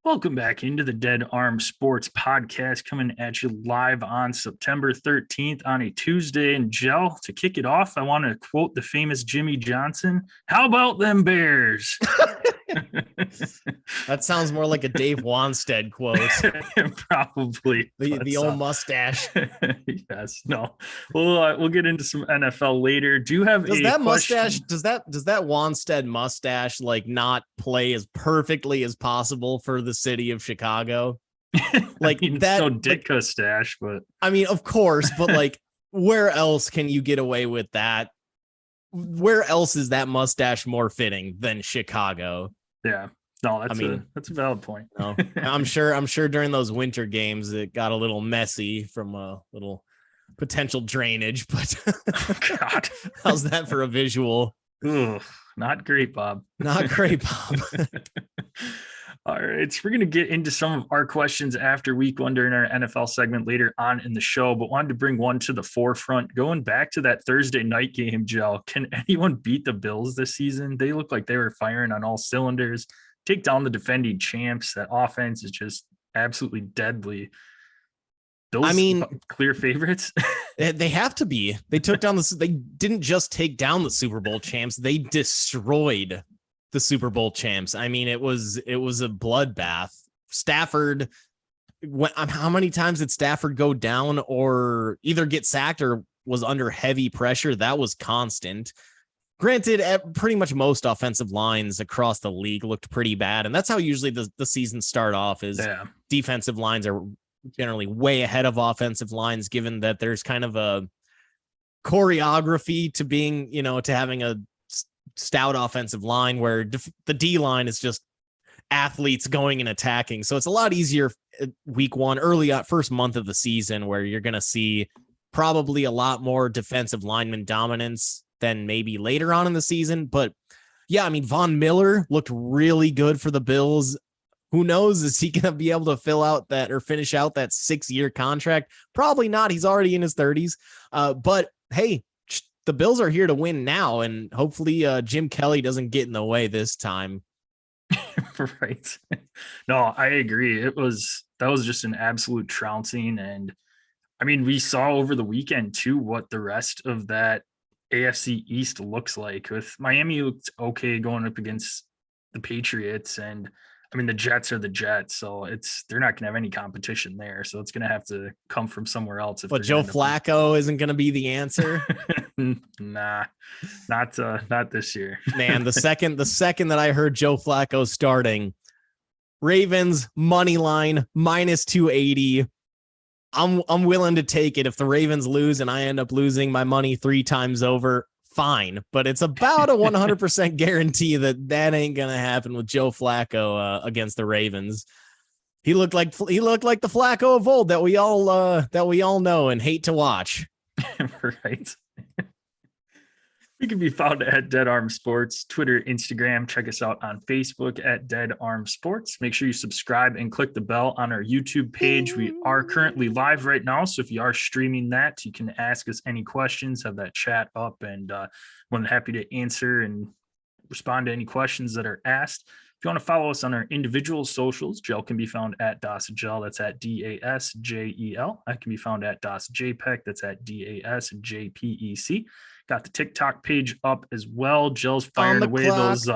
Welcome back into the Dead Arm Sports Podcast, coming at you live on September 13th on a Tuesday. And Joe, to kick it off, I want to quote the famous Jimmy Johnson. How about them Bears? That sounds more like a Dave Wanstead quote. Probably the old mustache. Yes, no. We'll get into some NFL later. Do you have does that question? Mustache? Does that Wanstead mustache like not play as perfectly as possible for the city of Chicago? Like I mean, that no Ditka stash, but I mean, of course, but like, where else can you get away with that? Where else is that mustache more fitting than Chicago? Yeah. No, that's a valid point. No, I'm sure during those winter games it got a little messy from a little potential drainage, but oh, God, how's that for a visual? Ugh, not great, Bob. Not great, Bob. All right, so we're going to get into some of our questions after week one during our NFL segment later on in the show, but wanted to bring one to the forefront. Going back to that Thursday night game, Joe, can anyone beat the Bills this season? They look like they were firing on all cylinders. Take down the defending champs. That offense is just absolutely deadly. Those, clear favorites. They have to be. They took down they didn't just take down the Super Bowl champs. They destroyed the Super Bowl champs. I mean, it was a bloodbath. Stafford, how many times did Stafford go down or either get sacked or was under heavy pressure? That was constant. Granted, pretty much most offensive lines across the league looked pretty bad, and that's how usually the seasons start off is defensive lines are generally way ahead of offensive lines, given that there's kind of a choreography to being, to having a stout offensive line where the D line is just athletes going and attacking. So it's a lot easier week one, early first month of the season, where you're going to see probably a lot more defensive lineman dominance than maybe later on in the season. But yeah, I mean, Von Miller looked really good for the Bills. Who knows? Is he going to be able to finish out that 6-year contract? Probably not. He's already in his 30s. But hey, the Bills are here to win now, and hopefully Jim Kelly doesn't get in the way this time. Right. No, I agree. That was just an absolute trouncing. And I mean, we saw over the weekend too what the rest of that AFC East looks like. With Miami looked okay going up against the Patriots, and I mean, the Jets are the Jets, so they're not going to have any competition there. So it's going to have to come from somewhere else. But Joe Flacco isn't going to be the answer. Nah, not this year. Man, the second that I heard Joe Flacco starting, Ravens money line -280. I'm willing to take it. If the Ravens lose and I end up losing my money 3 times over, fine, but it's about a 100% guarantee that ain't gonna happen with Joe Flacco against the Ravens. He looked like the Flacco of old that we all know and hate to watch. Right. We can be found at Dead Arm Sports, Twitter, Instagram. Check us out on Facebook at Dead Arm Sports. Make sure you subscribe and click the bell on our YouTube page. We are currently live right now, so if you are streaming that, you can ask us any questions, have that chat up, and we're happy to answer and respond to any questions that are asked. If you want to follow us on our individual socials, Jel can be found at DasJel. That's at DASJEL. I can be found at DasJPEC. That's at DASJPEC. Got the TikTok page up as well. Jel's firing away those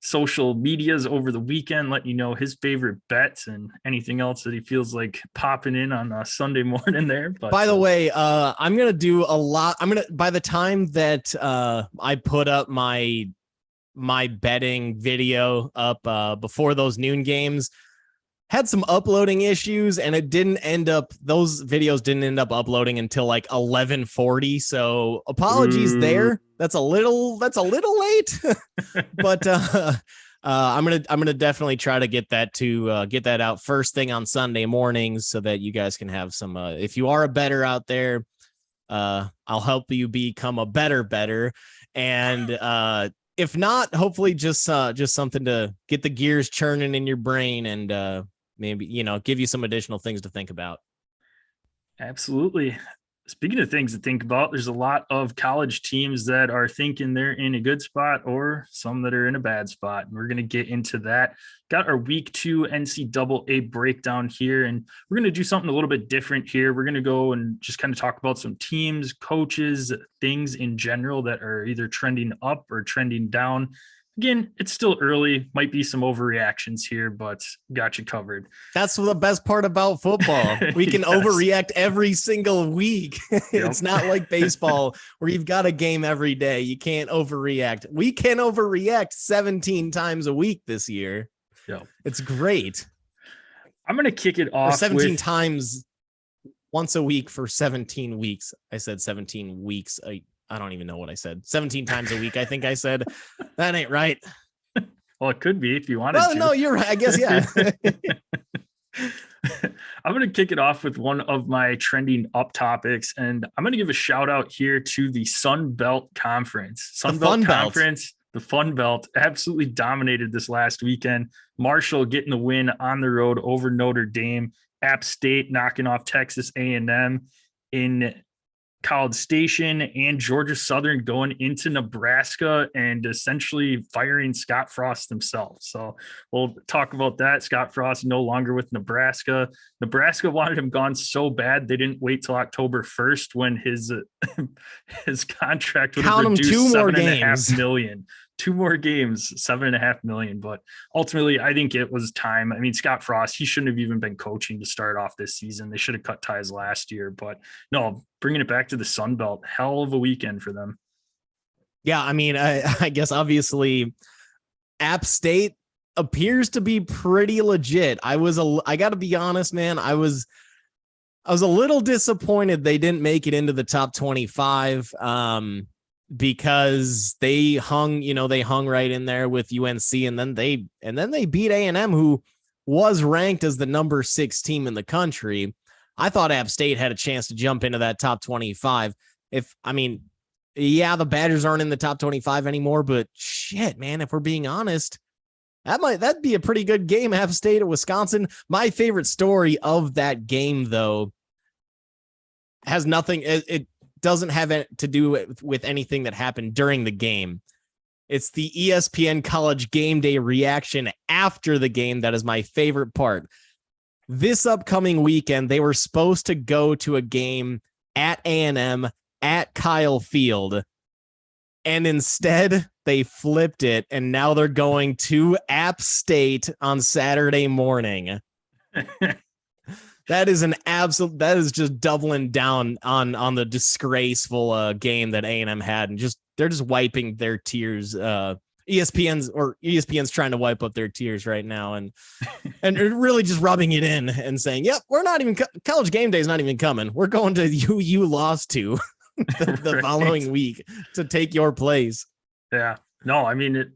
social medias over the weekend, letting you know his favorite bets and anything else that he feels like popping in on a Sunday morning there. But by the way, I'm going to do a lot. By the time that I put up my betting video up before those noon games, had some uploading issues, and those videos didn't end up uploading until like 11:40. So apologies there. That's a little late, but I'm gonna definitely try to get that out first thing on Sunday mornings so that you guys can have some. If you are a bettor out there, I'll help you become a better, and if not, hopefully just something to get the gears churning in your brain and maybe, give you some additional things to think about. Absolutely. Speaking of things to think about, there's a lot of college teams that are thinking they're in a good spot or some that are in a bad spot. And we're going to get into that. Got our week 2 NCAA breakdown here, and we're going to do something a little bit different here. We're going to go and just kind of talk about some teams, coaches, things in general that are either trending up or trending down. Again, it's still early, might be some overreactions here, but got you covered. That's the best part about football. We can overreact every single week. It's not like baseball where you've got a game every day. You can't overreact. We can overreact 17 times a week this year. Yep. It's great. I'm going to kick it off. Or 17 times once a week for 17 weeks. I said 17 weeks. I don't even know what I said. 17 times a week, I think I said. That ain't right. Well, it could be if you wanted to. No, you're right. I guess, yeah. I'm going to kick it off with one of my trending up topics, and I'm going to give a shout out here to the Sun Belt Conference. Sun Belt Conference, the Fun Belt, absolutely dominated this last weekend. Marshall getting the win on the road over Notre Dame. App State knocking off Texas A&M in College Station, and Georgia Southern going into Nebraska and essentially firing Scott Frost himself. So we'll talk about that. Scott Frost no longer with Nebraska. Nebraska wanted him gone so bad they didn't wait till October 1st when his contract would have reduced $7.5 million. 2 more games, $7.5 million. But ultimately, I think it was time. I mean, Scott Frost, he shouldn't have even been coaching to start off this season. They should have cut ties last year. But no, bringing it back to the Sun Belt, hell of a weekend for them. Yeah, I mean, I guess obviously App State appears to be pretty legit. I got to be honest, man. I was a little disappointed they didn't make it into the top 25. Because they hung right in there with UNC, and then they beat A&M, who was ranked as the number 6 team in the country. I thought App State had a chance to jump into that top 25. The Badgers aren't in the top 25 anymore, but shit, man, if we're being honest, that'd be a pretty good game. App State at Wisconsin. My favorite story of that game, though, has nothing. It doesn't have to do with anything that happened during the game. It's the ESPN College Game Day reaction after the game that is my favorite part. This upcoming weekend, they were supposed to go to a game at A&M at Kyle Field, and instead they flipped it, and now they're going to App State on Saturday morning. That is just doubling down on the disgraceful game that A&M had, and they're just wiping their tears. ESPN's trying to wipe up their tears right now, and really just rubbing it in and saying, "Yep, we're not even College Game Day is not even coming. We're going to you lost to the right. Following week to take your place." Yeah, no, I mean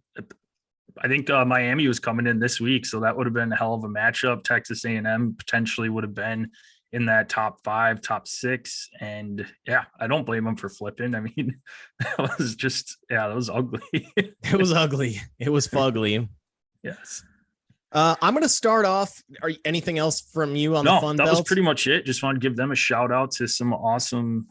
I think Miami was coming in this week, so that would have been a hell of a matchup. Texas A&M potentially would have been in that top 5, top 6. And yeah, I don't blame them for flipping. I mean, that was ugly. It was ugly. It was fugly. Yes. I'm going to start off. Anything else from you on the Fun Belt? That was pretty much it. Just want to give them a shout out to some awesome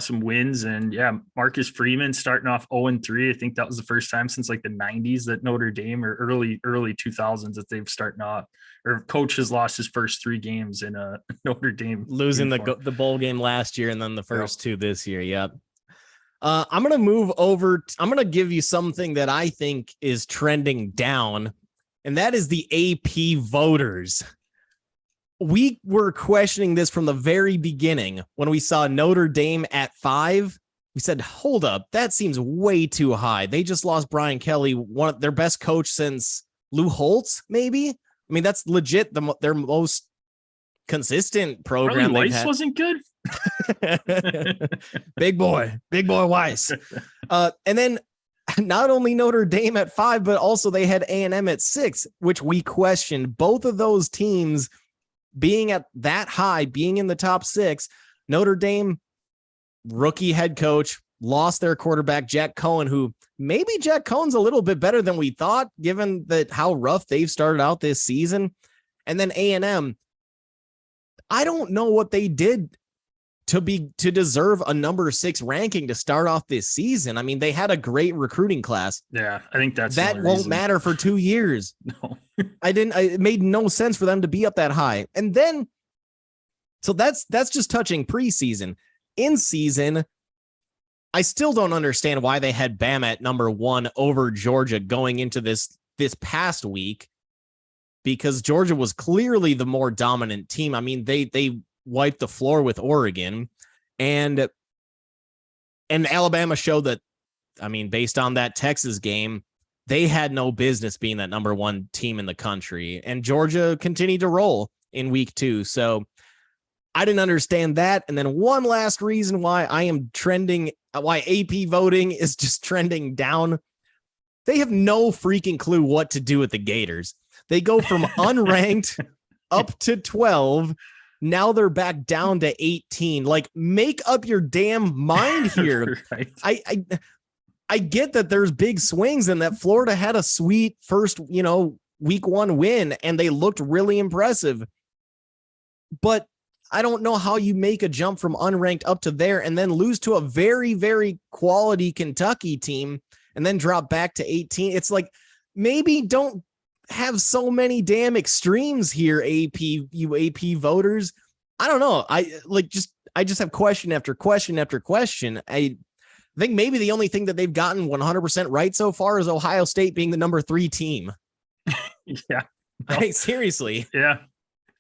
wins. And yeah, Marcus Freeman starting off 0-3. I think that was the first time since like the 90s that Notre Dame, or early 2000s, that they've starting off, or coach has lost his first 3 games in a Notre Dame, losing the bowl game last year and then the first 2 this year. Yep. I'm going to move over. I'm going to give you something that I think is trending down, and that is the AP voters. We were questioning this from the very beginning when we saw Notre Dame at 5. We said, hold up, that seems way too high. They just lost Brian Kelly, one of their best coach since Lou Holtz, maybe. I mean, that's legit their most consistent program. Weiss wasn't good. Big boy Weiss. And then not only Notre Dame at 5, but also they had A&M at 6, which we questioned. Both of those teams being at that high, being in the top 6. Notre Dame, rookie head coach, lost their quarterback, Jack Cohen, who maybe Jack Cohen's a little bit better than we thought, given that how rough they've started out this season. And then A&M, I don't know what they did to deserve a number 6 ranking to start off this season. I mean, they had a great recruiting class. Yeah, I think that won't matter for 2 years. No. It made no sense for them to be up that high. And then, so that's just touching preseason. In season, I still don't understand why they had Bama at number 1 over Georgia going into this past week, because Georgia was clearly the more dominant team. I mean, they wiped the floor with Oregon, and Alabama showed that, I mean, based on that Texas game, they had no business being that number 1 team in the country, and Georgia continued to roll in week 2. So I didn't understand that. And then one last reason why why AP voting is just trending down. They have no freaking clue what to do with the Gators. They go from unranked up to 12. Now they're back down to 18. Like, make up your damn mind here. Right. I get that there's big swings and that Florida had a sweet first, week 1 win and they looked really impressive. But I don't know how you make a jump from unranked up to there and then lose to a very, very quality Kentucky team and then drop back to 18. It's like, maybe don't have so many damn extremes here, you AP voters. I don't know. I just have question after question after question. I think maybe the only thing that they've gotten 100% right so far is Ohio State being the number 3 team. Yeah. No. Seriously. Yeah.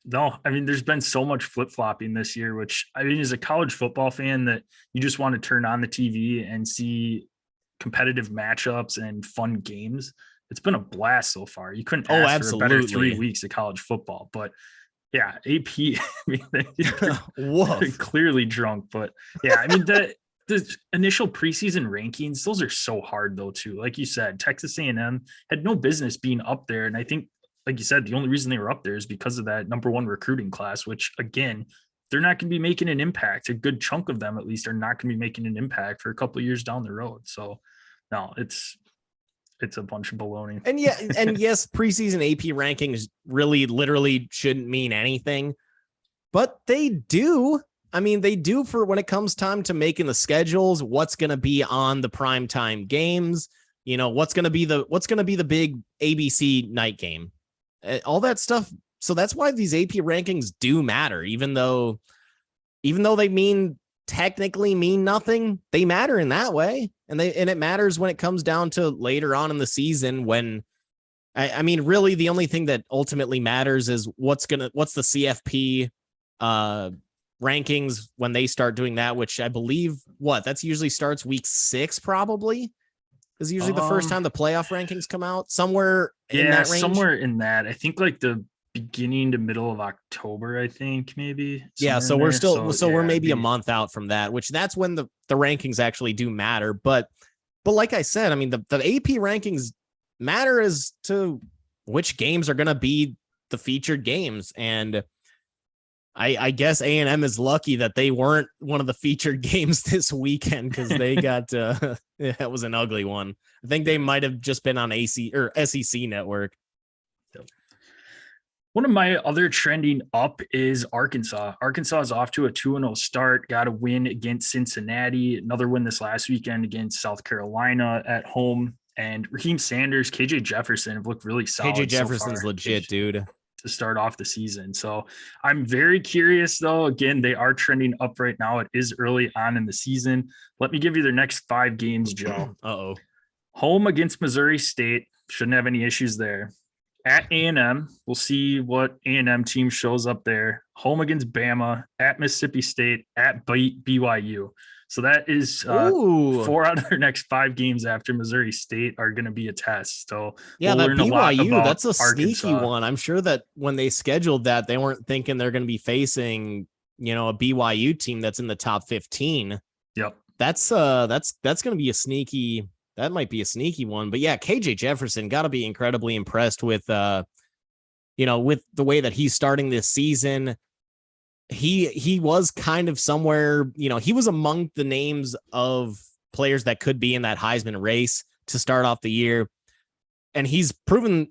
No, I mean, there's been so much flip-flopping this year, which, I mean, as a college football fan, that you just want to turn on the TV and see competitive matchups and fun games. It's been a blast so far. You couldn't ask for a better 3 weeks of college football. But yeah, AP, I mean, they're clearly drunk. But yeah, I mean, the initial preseason rankings, those are so hard though too. Like you said, Texas A&M had no business being up there. And I think, like you said, the only reason they were up there is because of that number 1 recruiting class, which again, they're not going to be making an impact. A good chunk of them, at least, are not going to be making an impact for a couple of years down the road. So no, it's a bunch of baloney. And yeah, and yes, preseason AP rankings really literally shouldn't mean anything, but they do. I mean, they do for when it comes time to making the schedules, what's going to be on the primetime games, what's going to be the big ABC night game, all that stuff. So that's why these AP rankings do matter, even though they technically mean nothing, they matter in that way. And it matters when it comes down to later on in the season when, I mean, really the only thing that ultimately matters is what's the CFP rankings when they start doing that, which I believe that's usually starts week 6, probably is usually the first time the playoff rankings come out, somewhere in that range. Somewhere in that. I think like the beginning to middle of October, I think maybe. Yeah, so we're still we're maybe a month out from that, which that's when the rankings actually do matter. But like I said, I mean, the AP rankings matter as to which games are going to be the featured games. And I guess A&M is lucky that they weren't one of the featured games this weekend, because they got that was an ugly one. I think they might have just been on AC or SEC network. One of my other trending up is Arkansas. Arkansas is off to a 2-0 start, got a win against Cincinnati, another win this last weekend against South Carolina at home. And Raheem Sanders, KJ Jefferson have looked really solid. KJ Jefferson's legit, dude, to start off the season. So I'm very curious, though. Again, they are trending up right now. It is early on in the season. Let me give you their next 5 games, Joe. Uh-oh. Home against Missouri State. Shouldn't have any issues there. At A&M, we'll see what A&M team shows up there. Home against Bama, at Mississippi State, at BYU. So that is 4 out of their next 5 games after Missouri State are going to be a test. So yeah, that BYU, that's a sneaky one. I'm sure that when they scheduled that, they weren't thinking they're going to be facing, a BYU team that's in the top 15. Yep. That's going to be a sneaky. That might be a sneaky one. But yeah, KJ Jefferson got to be incredibly impressed with, with the way that he's starting this season. He was kind of somewhere, he was among the names of players that could be in that Heisman race to start off the year. And he's proven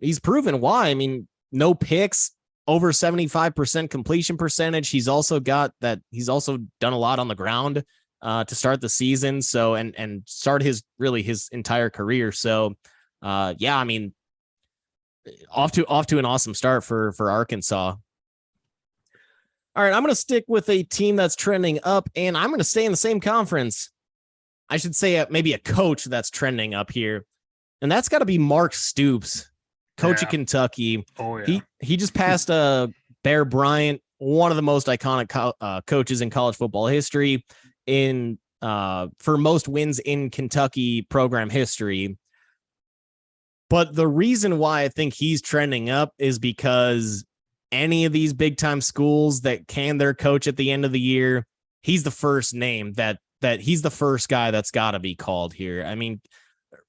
why. I mean, no picks, over 75% completion percentage. He's also done a lot on the ground to start the season. So, and start his entire career. So, yeah, I mean, off to an awesome start for Arkansas. All right, I'm going to stick with a team that's trending up, and I'm going to stay in the same conference. I should say maybe a coach that's trending up here, and that's got to be Mark Stoops, coach of Kentucky. Oh, yeah. He just passed Bear Bryant, one of the most iconic coaches in college football history, for most wins in Kentucky program history. But the reason why I think he's trending up is because any of these big time schools that can their coach at the end of the year, he's the first name that he's the first guy that's got to be called here. I mean,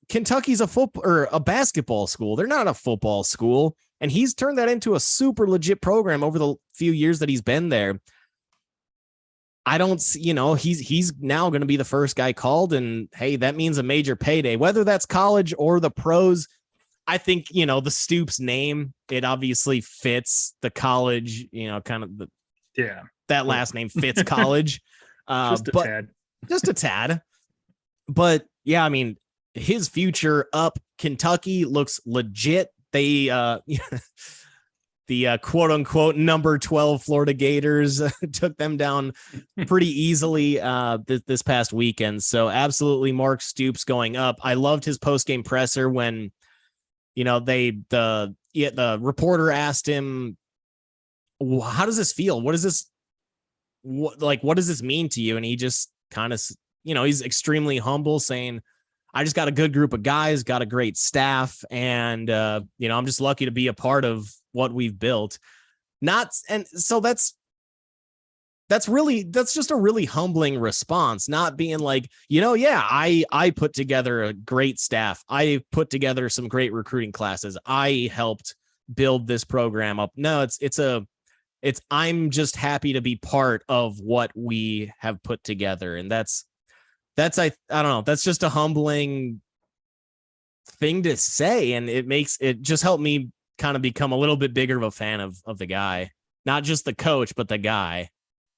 Kentucky's a football or a basketball school. They're not a football school. And he's turned that into a super legit program over the few years that he's been there. I don't, he's now going to be the first guy called, and hey, that means a major payday, whether that's college or the pros. I think, the Stoops name, it obviously fits the college, kind of that last name fits college. Just a tad. But yeah, I mean, his future up Kentucky looks legit. They, the quote unquote number 12 Florida Gators took them down pretty easily this past weekend. So absolutely Mark Stoops going up. I loved his post-game presser when, the reporter asked him, how does this feel? What does this mean to you? And he just kind of, he's extremely humble, saying, I just got a good group of guys, got a great staff. And, I'm just lucky to be a part of what we've built. So that's just a really humbling response, not being like, I put together a great staff. I put together some great recruiting classes. I helped build this program up. No, I'm just happy to be part of what we have put together. And that's, I don't know. That's just a humbling thing to say. And it just helped me kind of become a little bit bigger of a fan of the guy, not just the coach, but the guy.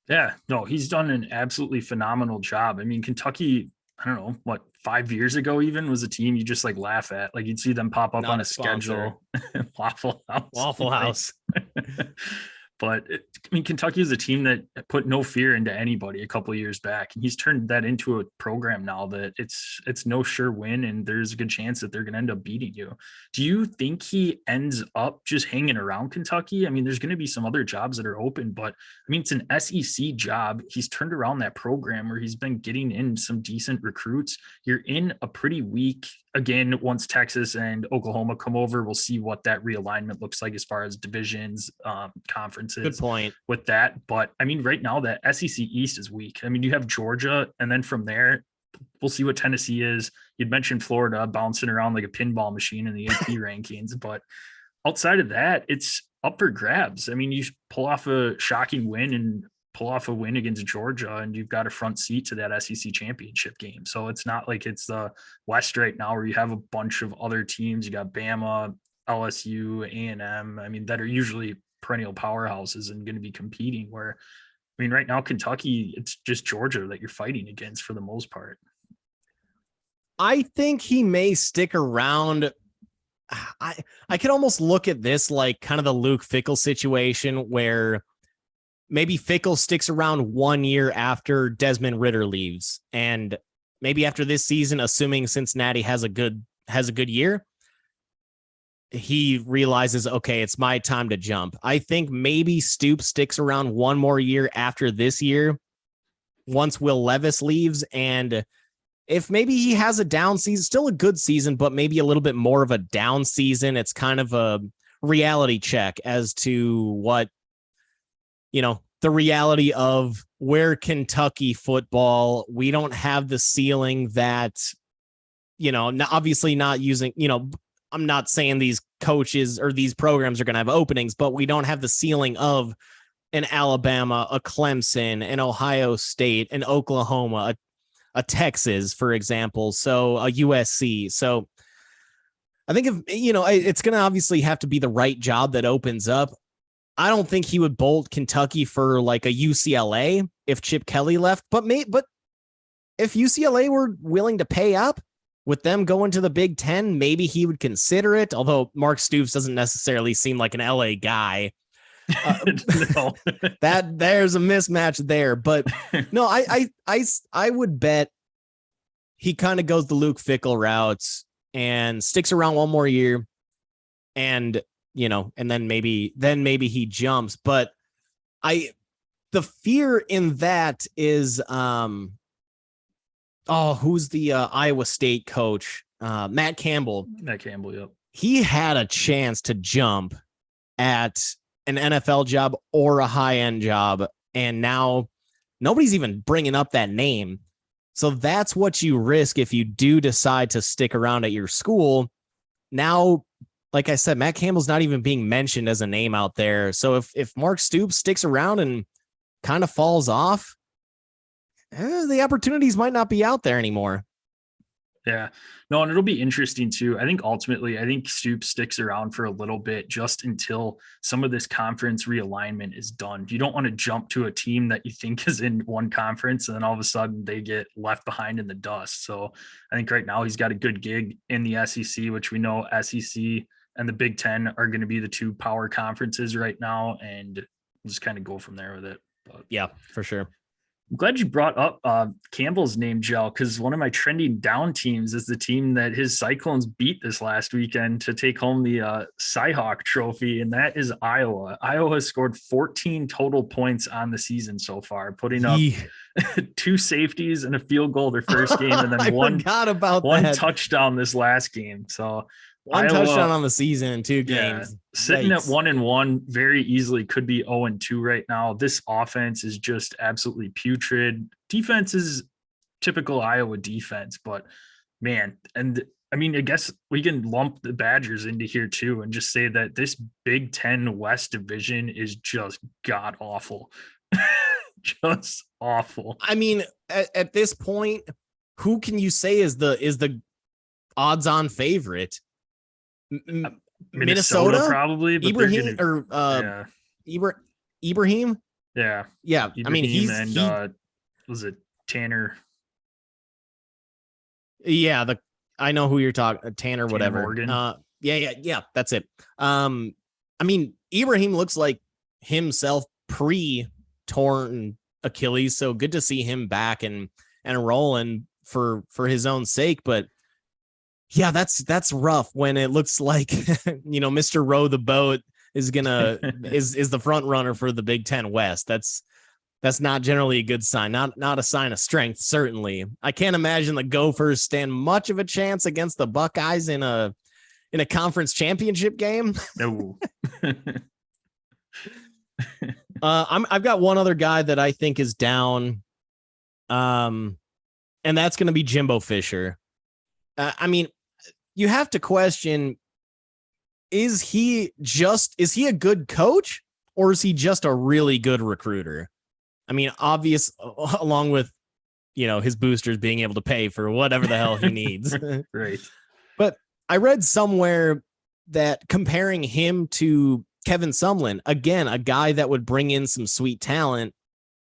Yeah, no, he's done an absolutely phenomenal job. I mean, Kentucky, I don't know, 5 years ago even was a team you just laugh at. You'd see them pop up on a schedule. Waffle House. But Kentucky is a team that put no fear into anybody a couple of years back, and he's turned that into a program now that it's no sure win, and there's a good chance that they're going to end up beating you. Do you think he ends up just hanging around Kentucky? I mean, there's going to be some other jobs that are open, but it's an SEC job. He's turned around that program where he's been getting in some decent recruits. You're in a pretty weak. Again, once Texas and Oklahoma come over, we'll see what that realignment looks like as far as divisions, conferences. Good point with that. But right now that SEC East is weak. You have Georgia, and then from there, we'll see what Tennessee is. You'd mentioned Florida bouncing around like a pinball machine in the AP rankings, but outside of that, it's up for grabs. You pull off a shocking win and pull off a win against Georgia, and you've got a front seat to that SEC championship game. So it's not like it's the West right now where you have a bunch of other teams. You got Bama, LSU, A&M, that are usually perennial powerhouses and going to be competing, where, right now, Kentucky, it's just Georgia that you're fighting against for the most part. I think he may stick around. I could almost look at this like kind of the Luke Fickell situation, where maybe Fickell sticks around 1 year after Desmond Ridder leaves. And maybe after this season, assuming Cincinnati has a good year, he realizes, okay, it's my time to jump. I think maybe Stoops sticks around one more year after this year, once Will Levis leaves. And if maybe he has a down season, still a good season, but maybe a little bit more of a down season, it's kind of a reality check as to what, the reality of where Kentucky football, we don't have the ceiling that, obviously not using, I'm not saying these coaches or these programs are going to have openings, but we don't have the ceiling of an Alabama, a Clemson, an Ohio State, an Oklahoma, a Texas, for example. So a USC. So I think it's going to obviously have to be the right job that opens up. I don't think he would bolt Kentucky for like a UCLA if Chip Kelly left, but if UCLA were willing to pay up with them going to the Big Ten, maybe he would consider it. Although Mark Stoops doesn't necessarily seem like an LA guy. No. That there's a mismatch there, but no, I would bet he kind of goes the Luke Fickell route and sticks around one more year, and and then maybe he jumps. But the fear in that is who's the Iowa State coach? Matt Campbell. Matt Campbell, yep. He had a chance to jump at an NFL job or a high-end job, and now nobody's even bringing up that name. So that's what you risk if you do decide to stick around at your school. Now, like I said, Matt Campbell's not even being mentioned as a name out there. So if Mark Stoops sticks around and kind of falls off, the opportunities might not be out there anymore. Yeah, no, and it'll be interesting too. I think Stoops sticks around for a little bit just until some of this conference realignment is done. You don't want to jump to a team that you think is in one conference and then all of a sudden they get left behind in the dust. So I think right now he's got a good gig in the SEC, which we know SEC and the Big Ten are going to be the two power conferences right now, and we'll just kind of go from there with it. But yeah, for sure. I'm glad you brought up Campbell's name, Joe, because one of my trending down teams is the team that his Cyclones beat this last weekend to take home the Cyhawk trophy, and that is Iowa. Iowa has scored 14 total points on the season so far, putting up 2 safeties and a field goal their first game, and then one touchdown this last game. So one touchdown on the season in 2 games. Sitting at 1-1 very easily could be 0-2 right now. This offense is just absolutely putrid. Defense is typical Iowa defense, but man, and I mean, I guess we can lump the Badgers into here too and just say that this Big Ten West division is just god awful. Just awful. I mean, at this point, who can you say is the odds-on favorite? Minnesota probably, but Ibrahim Ibrahim. Yeah. Ibrahim, I mean, was it Tanner? Yeah, I know who you're talking, Tanner, whatever. Morgan. Yeah, that's it. I mean, Ibrahim looks like himself pre-torn Achilles, so good to see him back and rolling for his own sake, but yeah, that's rough when it looks like Mr. Row the Boat is is the front runner for the Big Ten West. That's not generally a good sign. Not a sign of strength, certainly. I can't imagine the Gophers stand much of a chance against the Buckeyes in a conference championship game. No. I've got one other guy that I think is down. And that's going to be Jimbo Fisher. I mean, you have to question, is he a good coach or is he just a really good recruiter? I mean, obvious, along with, his boosters being able to pay for whatever the hell he needs. Right. But I read somewhere that comparing him to Kevin Sumlin, again, a guy that would bring in some sweet talent,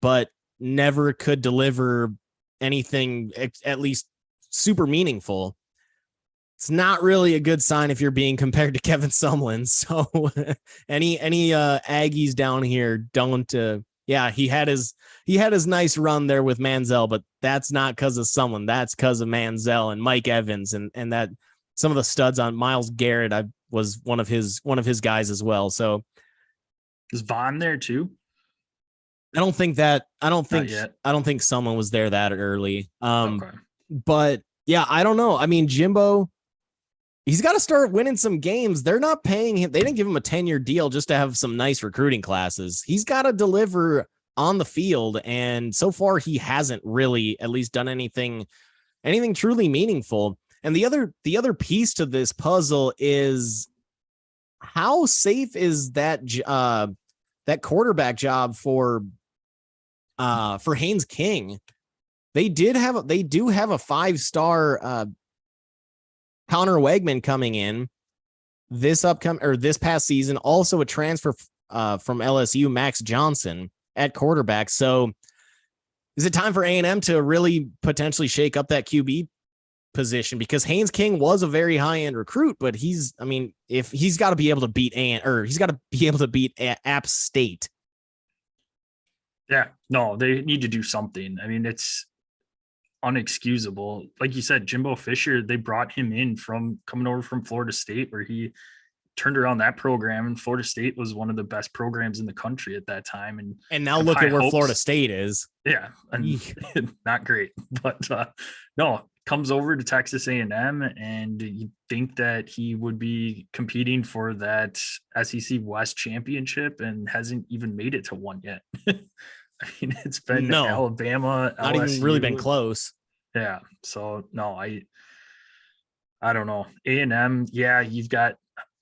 but never could deliver anything at least super meaningful. It's not really a good sign if you're being compared to Kevin Sumlin. So any Aggies down here don't. He had his nice run there with Manziel, but that's not because of Sumlin. That's because of Manziel and Mike Evans and that some of the studs on Myles Garrett. I was one of his guys as well. So is Vaughn there too? I don't think Sumlin was there that early. Okay. But yeah, I don't know. I mean, Jimbo, he's got to start winning some games. They're not paying him. They didn't give him a 10-year deal just to have some nice recruiting classes. He's got to deliver on the field. And so far he hasn't really at least done anything truly meaningful. And the other piece to this puzzle is how safe is that quarterback job for Haynes King? They do have a 5-star Connor Wegman coming in this past season, also a transfer from LSU, Max Johnson, at quarterback. So is it time for A&M to really potentially shake up that QB position? Because Haynes King was a very high-end recruit, but if he's got to be able to beat App State. Yeah, no, they need to do something. I mean, it's unexcusable. Like you said, Jimbo Fisher, they brought him in from coming over from Florida State, where he turned around that program, and Florida State was one of the best programs in the country at that time. And now look at where Florida State is. Yeah, and not great, but no, comes over to Texas A&M, and you think that he would be competing for that SEC West championship, and hasn't even made it to one yet. I mean, it's been Alabama, not LSU. even really been close. Yeah, so no, I don't know. A&M, yeah, you've got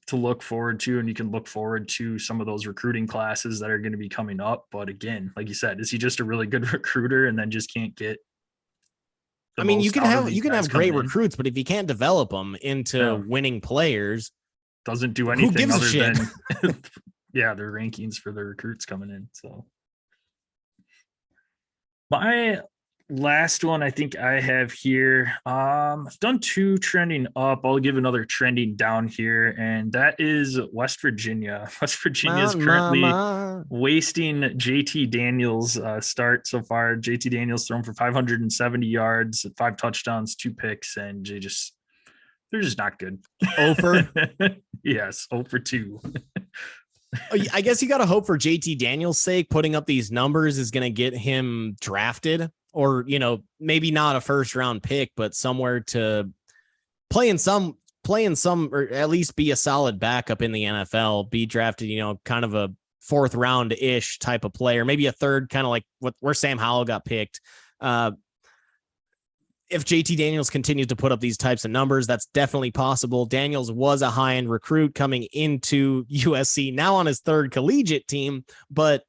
to look forward to, and you can look forward to some of those recruiting classes that are going to be coming up. But again, like you said, is he just a really good recruiter and then just can't get? I mean, you can have great recruits, but if you can't develop them into winning players, doesn't do anything other than their rankings for their recruits coming in. So my last one I think I have here, I've done 2 trending up. I'll give another trending down here, and that is West Virginia. West Virginia is currently wasting JT Daniels' start so far. JT Daniels thrown for 570 yards, 5 touchdowns, 2 picks, and they're just not good. Over? Yes, 0 for 2. I guess you got to hope for JT Daniels' sake, putting up these numbers is going to get him drafted. Or, maybe not a first round pick, but somewhere to play in some, or at least be a solid backup in the NFL, be drafted, kind of a 4th round ish type of player, maybe a 3rd, kind of like where Sam Howell got picked. If JT Daniels continues to put up these types of numbers, that's definitely possible. Daniels was a high end recruit coming into USC, now on his 3rd collegiate team, but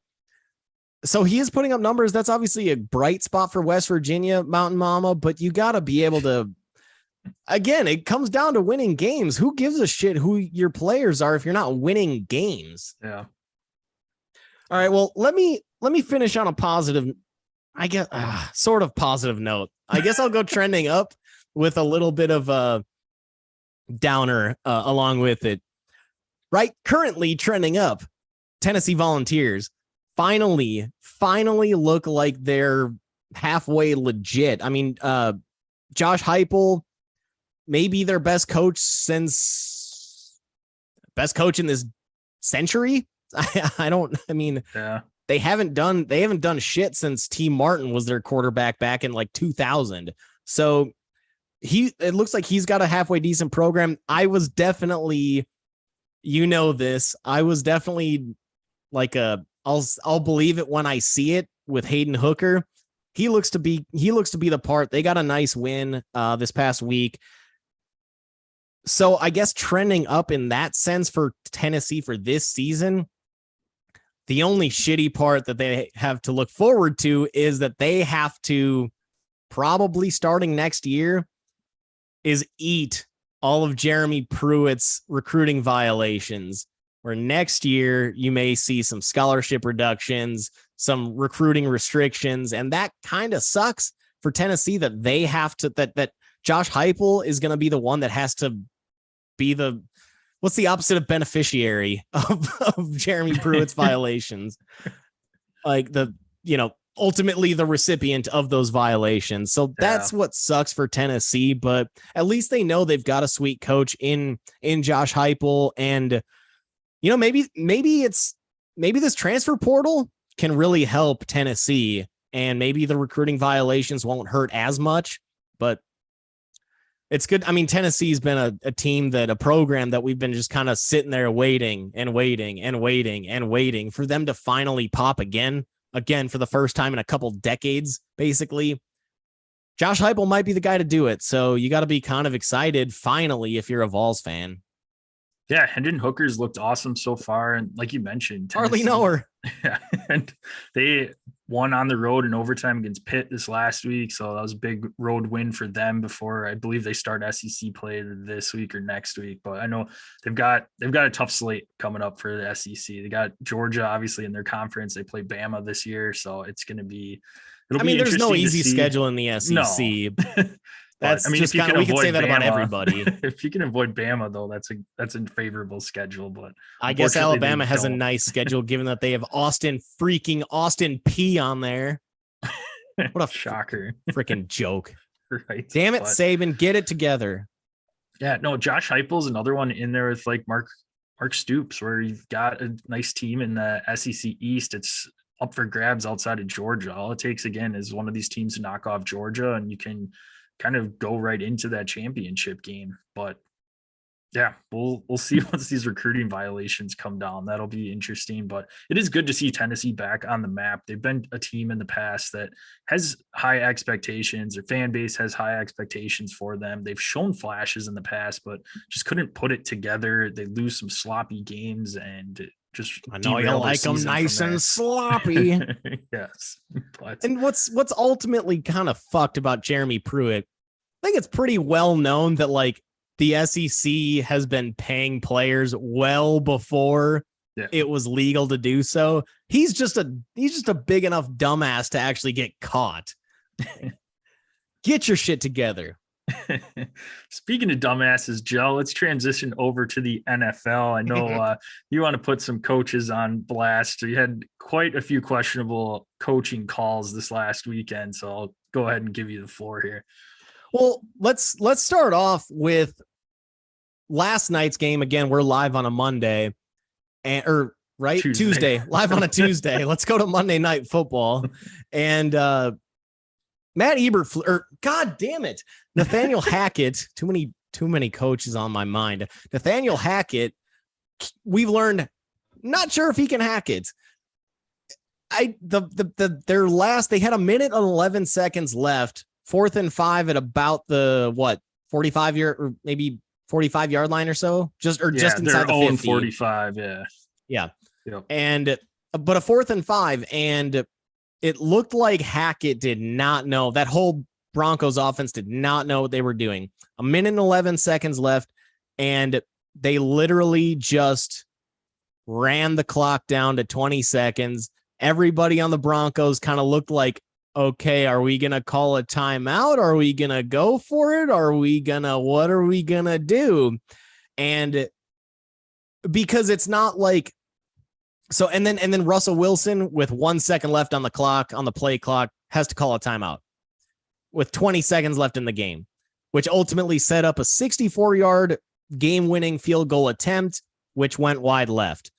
so he is putting up numbers. That's obviously a bright spot for West Virginia, Mountain Mama, but you got to be able to, again, it comes down to winning games. Who gives a shit who your players are if you're not winning games? Yeah. All right. Well, let me finish on a positive, I guess, sort of positive note. I guess I'll go trending up with a little bit of a downer along with it. Right. Currently trending up, Tennessee Volunteers finally look like they're halfway legit. I mean, Josh Heupel, maybe their best coach in this century. They haven't done shit since T. Martin was their quarterback back in like 2000. So it looks like he's got a halfway decent program. I was definitely, I was definitely like I'll believe it when I see it with Hayden Hooker. He looks to be the part. They got a nice win this past week. So I guess trending up in that sense for Tennessee for this season. The only shitty part that they have to look forward to is that they have to probably starting next year is eat all of Jeremy Pruitt's recruiting violations. Where next year you may see some scholarship reductions, some recruiting restrictions, and that kind of sucks for Tennessee that they have to, that Josh Heupel is going to be the one that has to be what's the opposite of beneficiary of Jeremy Pruitt's violations? Like ultimately the recipient of those violations. So that's what sucks for Tennessee, but at least they know they've got a sweet coach in Josh Heupel, and maybe this transfer portal can really help Tennessee, and maybe the recruiting violations won't hurt as much, but it's good. I mean, Tennessee's been a program that we've been just kind of sitting there waiting for them to finally pop again for the first time in a couple decades, basically. Josh Heupel might be the guy to do it. So you got to be kind of excited finally if you're a Vols fan. Yeah, Hendon Hooker's looked awesome so far, and like you mentioned, hardly know her. Yeah, and they won on the road in overtime against Pitt this last week. So that was a big road win for them before I believe they start SEC play this week or next week. But I know they've got a tough slate coming up for the SEC. They got Georgia obviously in their conference. They play Bama this year. So it's going to be, there's no easy schedule in the SEC. No. That's just kind of, we can say that about everybody. If you can avoid Bama, though, that's a favorable schedule. But I guess Alabama has a nice schedule, given that they have Austin P on there. What a shocker! Freaking joke! Right? Damn it, Saban, get it together. Yeah, no. Josh Heupel's another one in there with like Mark Stoops, where you've got a nice team in the SEC East. It's up for grabs outside of Georgia. All it takes again is one of these teams to knock off Georgia, and you can kind of go right into that championship game. But yeah, we'll see once these recruiting violations come down. That'll be interesting. But it is good to see Tennessee back on the map. They've been a team in the past that has high expectations. Their fan base has high expectations for them. They've shown flashes in the past, but just couldn't put it together. They lose some sloppy games and just I know you like them nice and sloppy. Yes. But. And what's ultimately kind of fucked about Jeremy Pruitt, I think it's pretty well known that like the SEC has been paying players well before it was legal to do so. He's just a big enough dumbass to actually get caught. Get your shit together. Speaking of dumbasses, Joe, let's transition over to the NFL. I know you want to put some coaches on blast. You had quite a few questionable coaching calls this last weekend, so I'll go ahead and give you the floor here. Well, let's start off with last night's game. Again, we're live on a Monday, Tuesday, live on a Tuesday. Let's go to Monday Night Football, and Matt Eberflus, or God damn it, Nathaniel Hackett. Too many coaches on my mind. Nathaniel Hackett. We've learned, not sure if he can hack it. They had a minute and 11 seconds left. 4th and 5 at about the 45 yard or maybe 45 yard line or so, just inside the 50. 45. Yeah. Yep. And but a 4th and 5, and it looked like Hackett did not know, that whole Broncos offense did not know what they were doing. A minute and 11 seconds left, and they literally just ran the clock down to 20 seconds. Everybody on the Broncos kind of looked like, okay, are we going to call a timeout? Are we going to go for it? What are we going to do? And because it's not like, so, and then Russell Wilson with 1 second left on the clock, on the play clock, has to call a timeout with 20 seconds left in the game, which ultimately set up a 64-yard game-winning field goal attempt, which went wide left.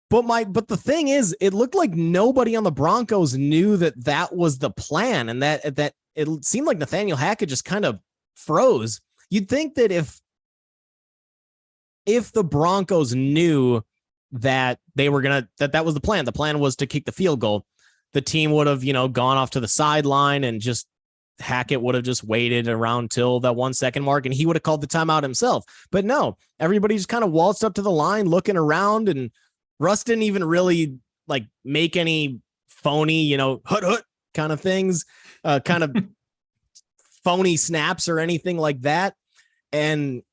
But the thing is, it looked like nobody on the Broncos knew that was the plan, and that it seemed like Nathaniel Hackett just kind of froze. You'd think that if the Broncos knew that they were that was the plan was to kick the field goal, the team would have, gone off to the sideline, and just Hackett would have just waited around till that 1 second mark, and he would have called the timeout himself. But no, everybody just kind of waltzed up to the line looking around, and Russ didn't even really like make any phony, hut kind of things, kind of phony snaps or anything like that. And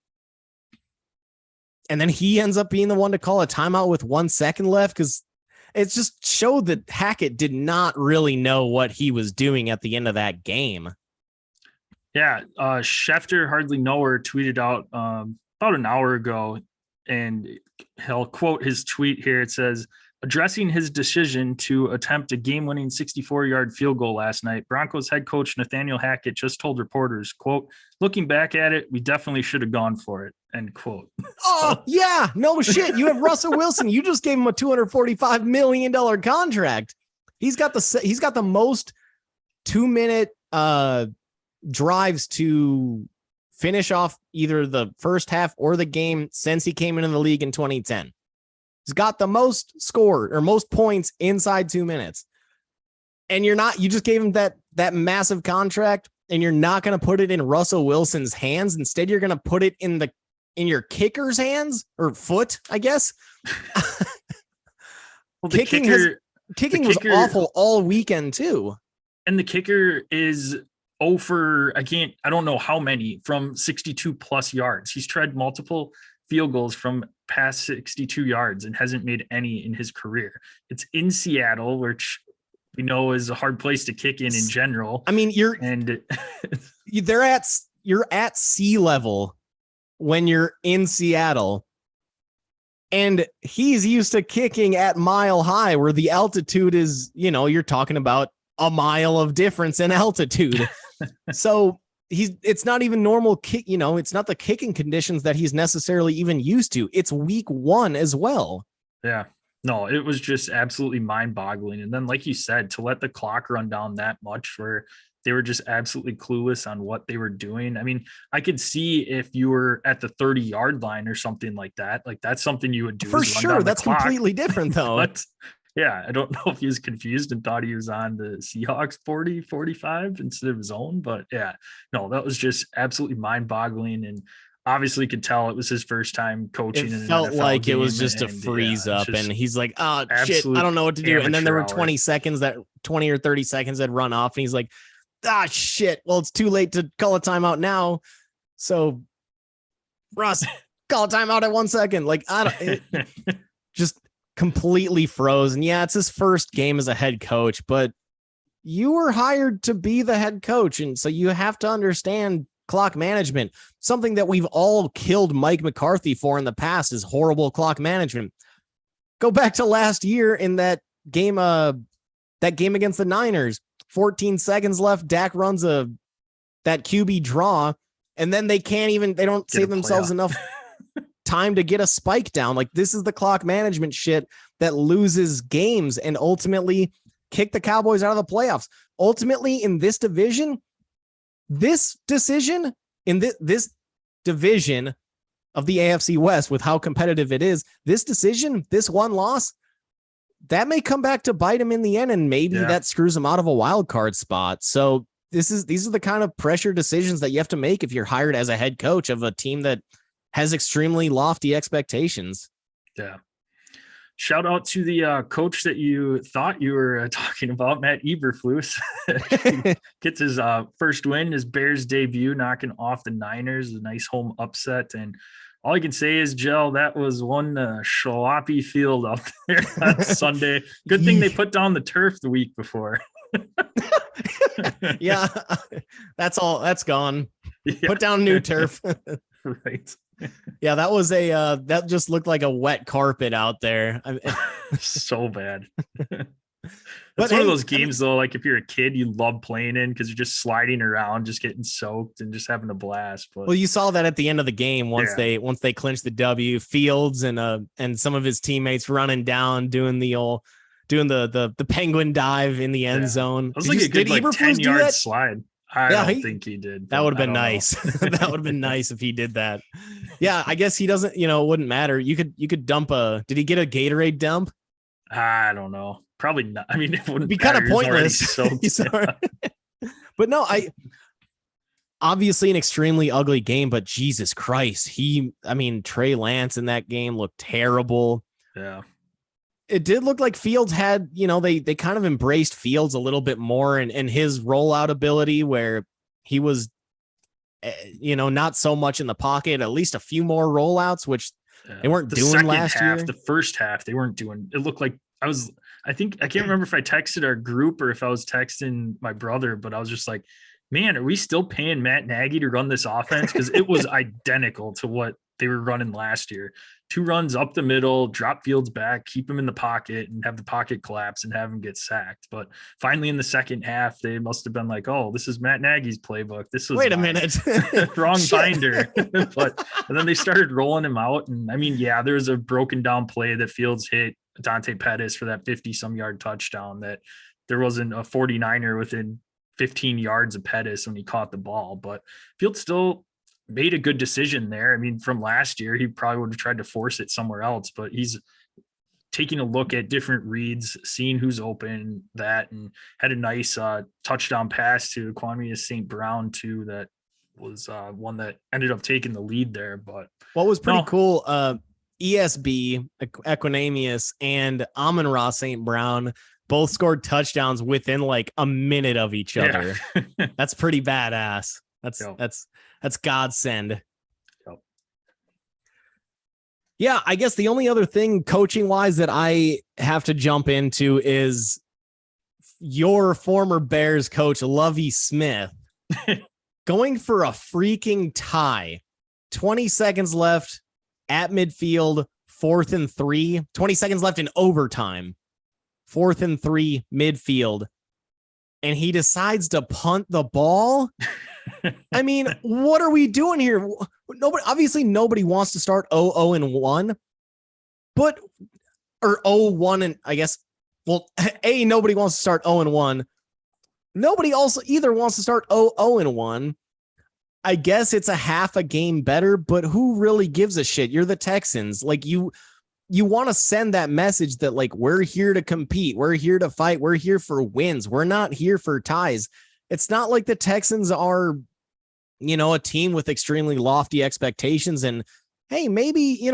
then he ends up being the one to call a timeout with 1 second left, because it just showed that Hackett did not really know what he was doing at the end of that game. Yeah. Schefter Hardly Knower tweeted out about an hour ago, and he'll quote his tweet here. It says, addressing his decision to attempt a game-winning 64-yard field goal last night, Broncos head coach Nathaniel Hackett just told reporters, quote, looking back at it, we definitely should have gone for it, end quote. Oh, yeah, no shit. You have Russell Wilson. You just gave him a $245 million contract. He's got the most 2-minute drives to finish off either the first half or the game since he came into the league in 2010. He's got the most score or most points inside 2 minutes. And you just gave him that massive contract, and you're not going to put it in Russell Wilson's hands. Instead, you're going to put it in your kicker's hands, or foot, I guess. Well, the kicker kicking was awful all weekend too. And the kicker is I don't know how many from 62 plus yards. He's tried multiple field goals from past 62 yards and hasn't made any in his career. It's in Seattle, which we know is a hard place to kick in general. I mean, you're at sea level when you're in Seattle, and he's used to kicking at mile high where the altitude is, you're talking about a mile of difference in altitude. So it's not even normal kick, it's not the kicking conditions that he's necessarily even used to. It's week 1 as well. Yeah. No, it was just absolutely mind-boggling. And then, like you said, to let the clock run down that much where they were just absolutely clueless on what they were doing. I mean, I could see if you were at the 30-yard line or something like that. Like, that's something you would do. For sure. That's completely different, though. But yeah, I don't know if he was confused and thought he was on the Seahawks 40, 45 instead of his own. But yeah, no, that was just absolutely mind-boggling. And obviously could tell it was his first time coaching. It felt like it was just a freeze up, and he's like, oh shit, I don't know what to do. And then there were 20 or 30 seconds that run off, and he's like, shit, well, it's too late to call a timeout now. So Russ, call a timeout at 1 second. Like, just completely froze. And yeah, it's his first game as a head coach, but you were hired to be the head coach. And so you have to understand clock management. Something that we've all killed Mike McCarthy for in the past is horrible clock management. Go back to last year in that game against the Niners, 14 seconds left. Dak runs that QB draw, and then they don't save themselves enough time to get a spike down. Like, this is the clock management shit that loses games and ultimately kick the Cowboys out of the playoffs. Ultimately, in this division, this decision in this division of the AFC West, with how competitive it is, this decision, this one loss, that may come back to bite him in the end, and maybe that screws him out of a wild card spot. So these are the kind of pressure decisions that you have to make if you're hired as a head coach of a team that has extremely lofty expectations. Yeah. Shout out to the coach that you thought you were talking about, Matt EBERFLUS. Gets his first win, his Bears debut, knocking off the Niners, a nice home upset. And all I can say is, Jill, that was one sloppy field out there on Sunday. Good thing they put down the turf the week before. Yeah, that's all. That's gone. Yeah. Put down new turf. Right. Yeah, that was that just looked like a wet carpet out there. So bad. It's one of those games, though, like if you're a kid, you love playing in because you're just sliding around, just getting soaked and just having a blast. But well, you saw that at the end of the game once they clinched the W. Fields and some of his teammates running down, doing the penguin dive in the end zone. It was like a good 10-yard slide. I don't think he did. That would have been nice. That would have been nice if he did that. Yeah, I guess he doesn't, it wouldn't matter. You could dump did he get a Gatorade dump? I don't know. Probably not. I mean, it wouldn't be kind of pointless. But no, obviously an extremely ugly game, but Jesus Christ. Trey Lance in that game looked terrible. Yeah. It did look like Fields had, they kind of embraced Fields a little bit more and his rollout ability, where he was, not so much in the pocket, at least a few more rollouts, which they weren't doing last year. The first half, they weren't doing. It looked like I can't remember if I texted our group or if I was texting my brother, but I was just like, man, are we still paying Matt Nagy to run this offense? Because it was identical to what they were running last year. 2 runs up the middle, drop Fields back, keep him in the pocket and have the pocket collapse and have him get sacked. But finally in the second half, they must have been like, oh, this is Matt Nagy's playbook. This was wait a minute. Wrong binder. And then they started rolling him out. And there was a broken down play that Fields hit Dante Pettis for that 50-some yard touchdown that there wasn't a 49er within 15 yards of Pettis when he caught the ball. But Fields still made a good decision there. I mean, from last year, he probably would have tried to force it somewhere else, but he's taking a look at different reads, seeing who's open, and had a nice touchdown pass to Kwame St. Brown too. That was one that ended up taking the lead there. But what was pretty cool, ESB, Equinemius, and Amon-Ra St. Brown both scored touchdowns within like a minute of each other. Yeah. That's pretty badass. Yep. That's godsend. Yep. Yeah, I guess the only other thing coaching wise that I have to jump into is your former Bears coach, Lovie Smith, going for a freaking tie. 20 seconds left at midfield, 4th and 3. 20 seconds left in overtime, 4th and 3 midfield. And he decides to punt the ball. I mean, what are we doing here? Nobody wants to start 0-1, but or 0-1 and I guess nobody wants to start 0-1. Nobody also either wants to start 0-1. I guess it's a half a game better, but who really gives a shit? You're the Texans. Like you want to send that message that like, we're here to compete. We're here to fight. We're here for wins. We're not here for ties. It's not like the Texans are, a team with extremely lofty expectations. And hey, maybe